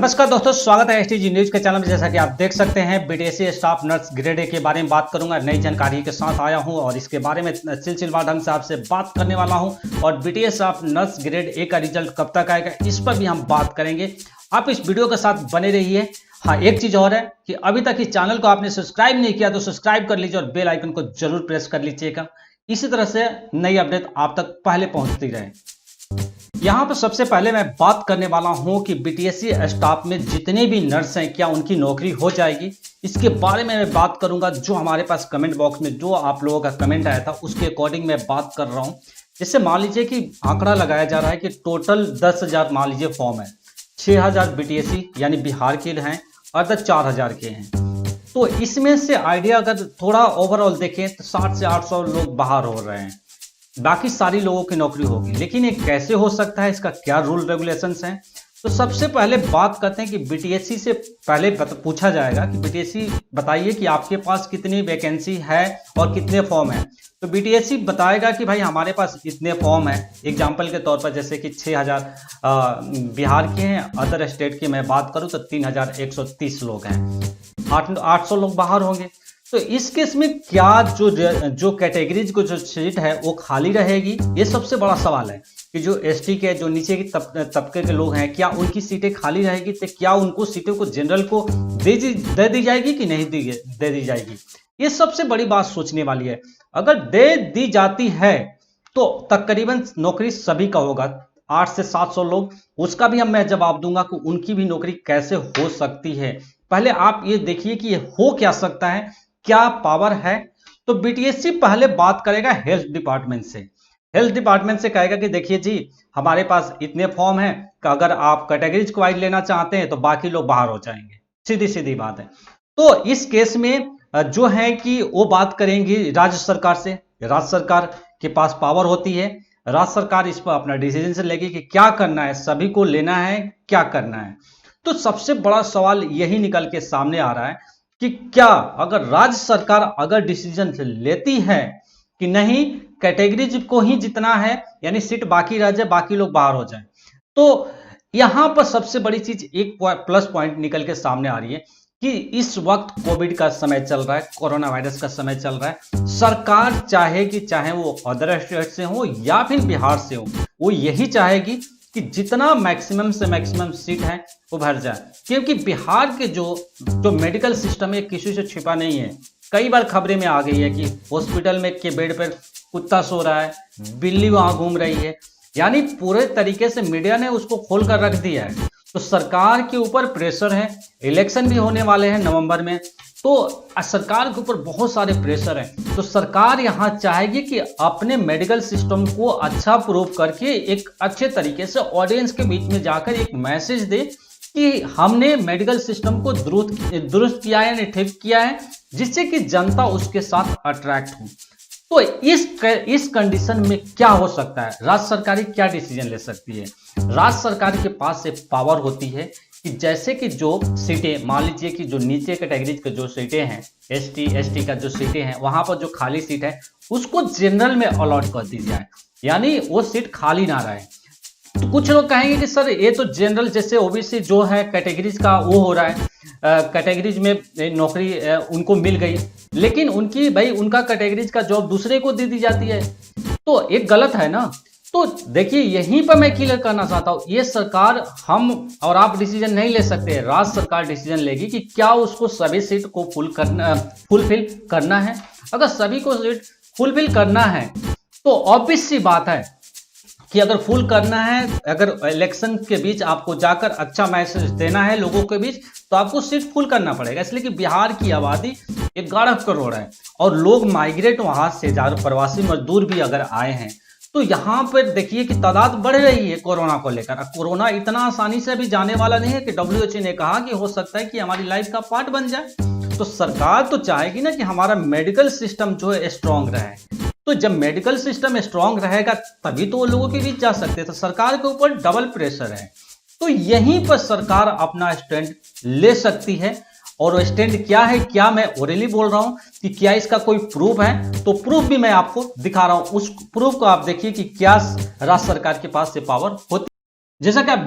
नमस्कार दोस्तों, स्वागत है एसटीजी न्यूज के चैनल में। जैसा कि आप देख सकते हैं, BTSC staff nurse grade A के बारे में बात करूंगा। नई जानकारी के साथ आया हूं और इसके बारे में सिलसिलेवार ढंग से आपसे बात करने वाला हूं। और BTS staff nurse grade A का रिजल्ट कब तक आएगा, इस पर भी हम बात करेंगे। आप इस वीडियो के साथ बने रहिए। हाँ, एक चीज और है कि अभी तक इस चैनल को आपने सब्सक्राइब नहीं किया तो सब्सक्राइब कर लीजिए और बेल आइकन को जरूर प्रेस कर लीजिएगा। इसी तरह से नई अपडेट आप तक पहले पहुंचती रहे। यहाँ पर सबसे पहले मैं बात करने वाला हूँ कि बीटीएससी स्टाफ में जितने भी नर्स हैं, क्या उनकी नौकरी हो जाएगी, इसके बारे में मैं बात करूंगा। जो हमारे पास कमेंट बॉक्स में जो आप लोगों का कमेंट आया था उसके अकॉर्डिंग मैं बात कर रहा हूँ। जैसे मान लीजिए कि आंकड़ा लगाया जा रहा है कि टोटल 10,000 मान लीजिए फॉर्म है, 6,000 बीटीएससी यानी बिहार के हैं, अदर 4,000 के हैं। तो इसमें से आइडिया अगर थोड़ा ओवरऑल देखें तो 60 से 800 लोग बाहर हो रहे हैं, बाकी सारी लोगों की नौकरी होगी। लेकिन ये कैसे हो सकता है, इसका क्या रूल रेगुलेशंस हैं? तो सबसे पहले बात करते हैं कि बीटीएससी से पहले पूछा जाएगा कि बीटीएससी बताइए कि आपके पास कितनी वैकेंसी है और कितने फॉर्म हैं। तो बीटीएससी बताएगा कि भाई हमारे पास इतने फॉर्म हैं। एग्जाम्पल के तौर पर जैसे कि 6,000 बिहार के हैं, अदर स्टेट की मैं बात करूँ तो 3,130 लोग हैं, 800 लोग बाहर होंगे। तो इस केस में क्या जो कैटेगरीज को जो सीट है वो खाली रहेगी, ये सबसे बड़ा सवाल है कि जो एसटी के जो नीचे की तबके के लोग हैं, क्या उनकी सीटें खाली रहेगी, तो क्या उनको सीटों को जनरल को दे दी जाएगी कि नहीं दे दी जाएगी। ये सबसे बड़ी बात सोचने वाली है। अगर दे दी जाती है तो तकरीबन नौकरी सभी का होगा, 8 से 700 लोग, उसका भी मैं जवाब दूंगा कि उनकी भी नौकरी कैसे हो सकती है। पहले आप ये देखिए कि ये हो क्या सकता है, क्या पावर है। तो बीटीएससी पहले बात करेगा हेल्थ डिपार्टमेंट से। हेल्थ डिपार्टमेंट से कहेगा कि देखिए जी, हमारे पास इतने फॉर्म हैं कि अगर आप कैटेगरीज वाइज लेना चाहते हैं तो बाकी लोग बाहर हो जाएंगे। सीधी सीधी बात है। तो इस केस में जो है कि वो बात करेंगी राज्य सरकार से। राज्य सरकार के पास पावर होती है, राज्य सरकार इस पर अपना डिसीजन से लेगी कि क्या करना है, सभी को लेना है, क्या करना है। तो सबसे बड़ा सवाल यही निकल के सामने आ रहा है कि क्या अगर राज्य सरकार अगर डिसीजन लेती है कि नहीं, कैटेगरीज को ही जितना है, यानी सीट बाकी रह जाए, बाकी लोग बाहर हो जाए, तो यहां पर सबसे बड़ी चीज एक प्लस पॉइंट निकल के सामने आ रही है कि इस वक्त कोविड का समय चल रहा है, कोरोना वायरस का समय चल रहा है। सरकार चाहेगी, चाहे वो अदर स्टेट से हो या फिर बिहार से हो, वो यही चाहेगी कि जितना मैक्सिमम से मैक्सिमम सीट है वो भर जाए। क्योंकि बिहार के जो मेडिकल सिस्टम है किसी से छिपा नहीं है। कई बार खबरें में आ गई है कि हॉस्पिटल में के बेड पर कुत्ता सो रहा है, बिल्ली वहां घूम रही है, यानी पूरे तरीके से मीडिया ने उसको खोल कर रख दिया है। तो सरकार के ऊपर प्रेशर है, इलेक्शन भी होने वाले हैं नवंबर में, तो सरकार के ऊपर बहुत सारे प्रेशर हैं। तो सरकार यहाँ चाहेगी कि अपने मेडिकल सिस्टम को अच्छा प्रूव करके एक अच्छे तरीके से ऑडियंस के बीच में जाकर एक मैसेज दे कि हमने मेडिकल सिस्टम को दुरुस्त किया है, यानी ठीक किया है, जिससे कि जनता उसके साथ अट्रैक्ट हो। तो इस कंडीशन में क्या हो सकता है, राज्य सरकार क्या डिसीजन ले सकती है। राज्य सरकार के पास से पावर होती है कि जैसे कि जो सीटें, मान लीजिए कि जो नीचे कैटेगरीज के जो सीटें हैं, एसटी का जो सीटें हैं, वहां पर जो खाली सीट है उसको जनरल में अलॉट कर दी जाए, यानी वो सीट खाली ना रहे। तो कुछ लोग कहेंगे कि सर ये तो जनरल, जैसे ओबीसी जो है कैटेगरीज का वो हो रहा है, कैटेगरीज में नौकरी उनको मिल गई, लेकिन उनकी भाई उनका कैटेगरीज का जॉब दूसरे को दे दी जाती है, तो एक गलत है ना। तो देखिए, यहीं पर मैं क्लियर करना चाहता हूं, ये सरकार, हम और आप डिसीजन नहीं ले सकते, राज्य सरकार डिसीजन लेगी कि क्या उसको सभी सीट को फुलफिल करना है। अगर सभी को सीट फुलफिल करना है तो ऑब्वियस सी बात है कि अगर फुल करना है, अगर इलेक्शन के बीच आपको जाकर अच्छा मैसेज देना है लोगों के बीच, तो आपको सीट फुल करना पड़ेगा। इसलिए कि बिहार की आबादी 11 करोड़ है और लोग माइग्रेट वहां से प्रवासी मजदूर भी अगर आए हैं, तो यहाँ पर देखिए कि तादाद बढ़ रही है कोरोना को लेकर। कोरोना इतना आसानी से भी जाने वाला नहीं है कि WHO ने कहा कि हो सकता है कि हमारी लाइफ का पार्ट बन जाए। तो सरकार तो चाहेगी ना कि हमारा मेडिकल सिस्टम जो है स्ट्रांग रहे। तो जब मेडिकल सिस्टम स्ट्रांग रहेगा तभी तो वो लोगों के बीच जा सकते हैं। तो सरकार के ऊपर डबल प्रेशर है। तो यहीं पर सरकार अपना स्टैंड ले सकती है। और वो स्टैंड क्या है, क्या मैं ओरली बोल रहा हूं कि क्या इसका कोई प्रूफ है, तो प्रूफ भी मैं आपको दिखा रहा हूं। उस प्रूफ को आप देखिए कि क्या राज्य सरकार के पास से पावर होती है। जैसा कि आप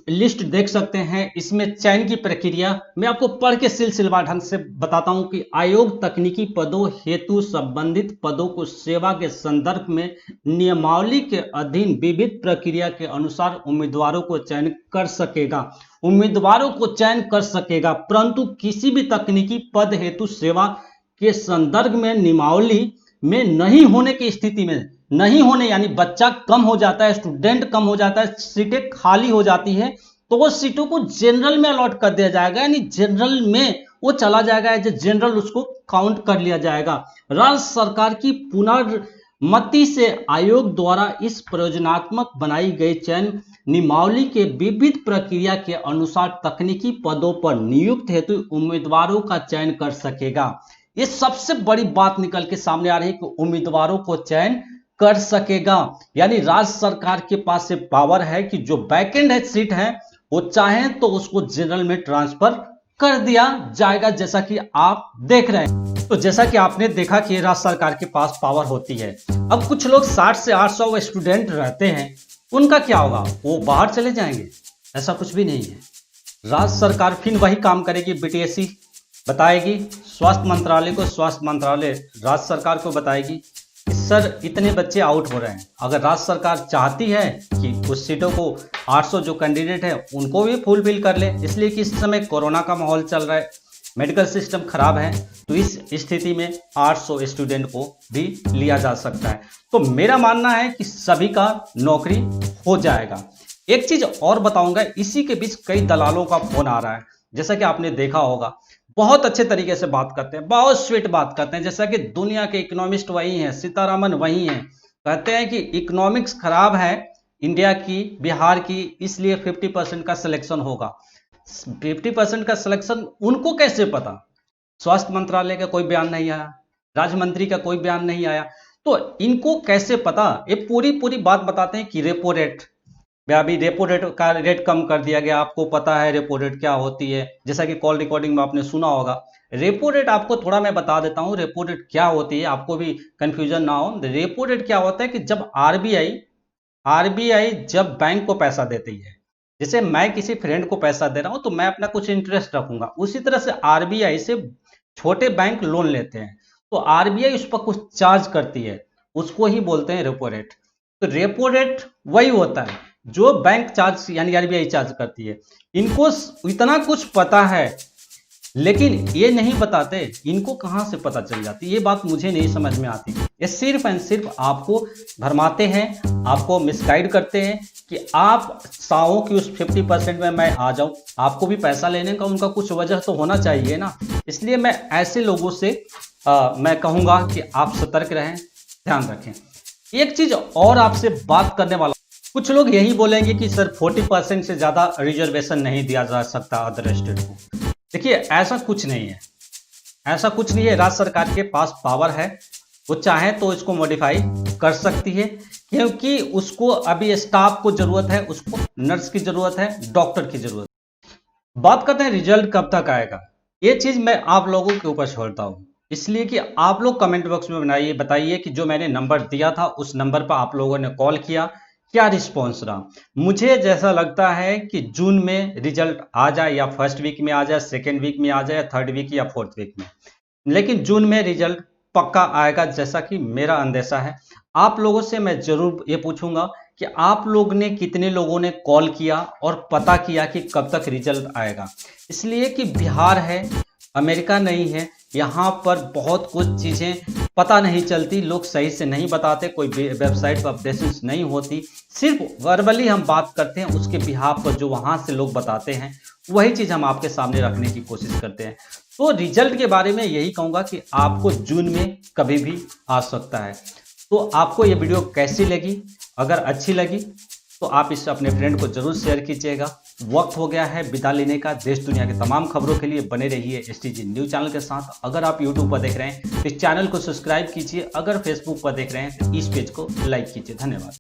लिस्ट देख सकते हैं, इसमें चयन की प्रक्रिया मैं आपको पढ़ के सिलसिलेवार ढंग से बताता हूं कि आयोग तकनीकी पदों हेतु संबंधित पदों को सेवा के संदर्भ में नियमावली के अधीन विविध प्रक्रिया के अनुसार उम्मीदवारों को चयन कर सकेगा। उम्मीदवारों को चयन कर सकेगा, परंतु किसी भी तकनीकी पद हेतु सेवा के संदर्भ में नियमावली में नहीं होने की स्थिति में, नहीं होने यानी बच्चा कम हो जाता है, स्टूडेंट कम हो जाता है, सीटें खाली हो जाती है, तो वो सीटों को जनरल में अलॉट कर दिया जाएगा, यानी जनरल में वो चला जाएगा, एज ए जनरल उसको काउंट कर लिया जाएगा। राज्य सरकार की पुनर्मति से आयोग द्वारा इस प्रयोजनात्मक बनाई गई चयन नियमावली के विविध प्रक्रिया के अनुसार तकनीकी पदों पर नियुक्त हेतु उम्मीदवारों का चयन कर सकेगा। ये सबसे बड़ी बात निकल के सामने आ रही है कि उम्मीदवारों को चयन कर सकेगा, यानी राज्य सरकार के पास से पावर है कि जो वैकेंट है सीट है वो चाहें तो उसको जनरल में ट्रांसफर कर दिया जाएगा, जैसा कि आप देख रहे हैं। तो जैसा कि आपने देखा कि राज्य सरकार के पास पावर होती है। अब कुछ लोग 60 से 800 स्टूडेंट रहते हैं, उनका क्या होगा? वो बाहर चले जाएंगे? ऐसा कुछ भी नहीं है। राज्य सरकार फिर वही काम करेगी, बीटीएससी बताएगी स्वास्थ्य मंत्रालय को, स्वास्थ्य मंत्रालय राज्य सरकार को बताएगी कि सर इतने बच्चे आउट हो रहे हैं। अगर राज्य सरकार चाहती है कि उस सीटों को 800 जो कैंडिडेट है उनको भी फुलफिल कर ले, इसलिए कि इस समय कोरोना का माहौल चल रहा है, मेडिकल सिस्टम खराब है, तो इस स्थिति में 800 स्टूडेंट को भी लिया जा सकता है। तो मेरा मानना है कि सभी का नौकरी हो जाएगा। एक चीज और बताऊंगा, इसी के बीच कई दलालों का फोन आ रहा है, जैसा कि आपने देखा होगा, बहुत अच्छे तरीके से बात करते हैं, बहुत स्वीट बात करते हैं, जैसा कि दुनिया के इकोनॉमिस्ट वही हैं, सीतारामन वही हैं, कहते हैं कि इकोनॉमिक्स खराब है इंडिया की, बिहार की, इसलिए 50% का सिलेक्शन होगा। 50% का सिलेक्शन उनको कैसे पता? स्वास्थ्य मंत्रालय का कोई बयान नहीं आया, राज्य मंत्री का कोई बयान नहीं आया, तो इनको कैसे पता? ये पूरी बात बताते हैं कि रेपो रेट, अभी रेपो रेट का रेट कम कर दिया गया। आपको पता है रेपो रेट क्या होती है, जैसा कि कॉल रिकॉर्डिंग में आपने सुना होगा। रेपो रेट आपको थोड़ा मैं बता देता हूं, रेपो रेट क्या होती है, आपको भी कंफ्यूजन ना हो। रेपो रेट क्या होता है कि जब आरबीआई जब बैंक को पैसा देती है, जैसे मैं किसी फ्रेंड को पैसा दे रहा हूं तो मैं अपना कुछ इंटरेस्ट रखूंगा, उसी तरह से आरबीआई से छोटे बैंक लोन लेते हैं, तो आरबीआई उस पर कुछ चार्ज करती है, उसको ही बोलते हैं रेपो रेट। तो रेपो रेट वही होता है जो बैंक चार्ज यानी आरबीआई चार्ज करती है। इनको इतना कुछ पता है, लेकिन ये नहीं बताते, इनको कहां से पता चल जाती, ये बात मुझे नहीं समझ में आती। ये सिर्फ एंड सिर्फ आपको भरमाते हैं, आपको मिसगाइड करते हैं कि आप चाहो कि उस 50% में मैं आ जाऊं। आपको भी पैसा लेने का उनका कुछ वजह तो होना चाहिए ना। इसलिए मैं ऐसे लोगों से मैं कहूंगा कि आप सतर्क रहें, ध्यान रखें। एक चीज और आपसे बात करने वाला, कुछ लोग यही बोलेंगे कि सर 40% से ज्यादा रिजर्वेशन नहीं दिया जा सकता अदर स्टेट को। देखिए ऐसा कुछ नहीं है, ऐसा कुछ नहीं है। राज्य सरकार के पास पावर है, वो चाहे तो इसको मॉडिफाई कर सकती है, क्योंकि उसको अभी स्टाफ को जरूरत है, उसको नर्स की जरूरत है, डॉक्टर की जरूरत है। बात करते हैं रिजल्ट कब तक आएगा, ये चीज मैं आप लोगों के ऊपर छोड़ता हूं, इसलिए कि आप लोग कमेंट बॉक्स में बताइए कि जो मैंने नंबर दिया था उस नंबर पर आप लोगों ने कॉल किया, क्या रिस्पॉन्स रहा। मुझे जैसा लगता है कि जून में रिजल्ट आ जाए, या फर्स्ट वीक में आ जाए, सेकेंड वीक में आ जाए, थर्ड वीक या फोर्थ वीक में, लेकिन जून में रिजल्ट पक्का आएगा, जैसा कि मेरा अंदेशा है। आप लोगों से मैं जरूर ये पूछूंगा कि आप लोग ने कितने लोगों ने कॉल किया और पता किया कि कब तक रिजल्ट आएगा। इसलिए कि बिहार है, अमेरिका नहीं है, यहाँ पर बहुत कुछ चीजें पता नहीं चलती, लोग सही से नहीं बताते, कोई वेबसाइट पर अपडेशन नहीं होती, सिर्फ वर्बली हम बात करते हैं, उसके बिहाफ पर जो वहां से लोग बताते हैं वही चीज हम आपके सामने रखने की कोशिश करते हैं। तो रिजल्ट के बारे में यही कहूंगा कि आपको जून में कभी भी आ सकता है। तो आपको ये वीडियो कैसी लगी? अगर अच्छी लगी तो आप इसे अपने फ्रेंड को जरूर शेयर कीजिएगा। वक्त हो गया है विदा लेने का। देश दुनिया के तमाम खबरों के लिए बने रहिए STG न्यूज चैनल के साथ। अगर आप YouTube पर देख रहे हैं तो इस चैनल को सब्सक्राइब कीजिए, अगर Facebook पर देख रहे हैं तो इस पेज को लाइक कीजिए। धन्यवाद।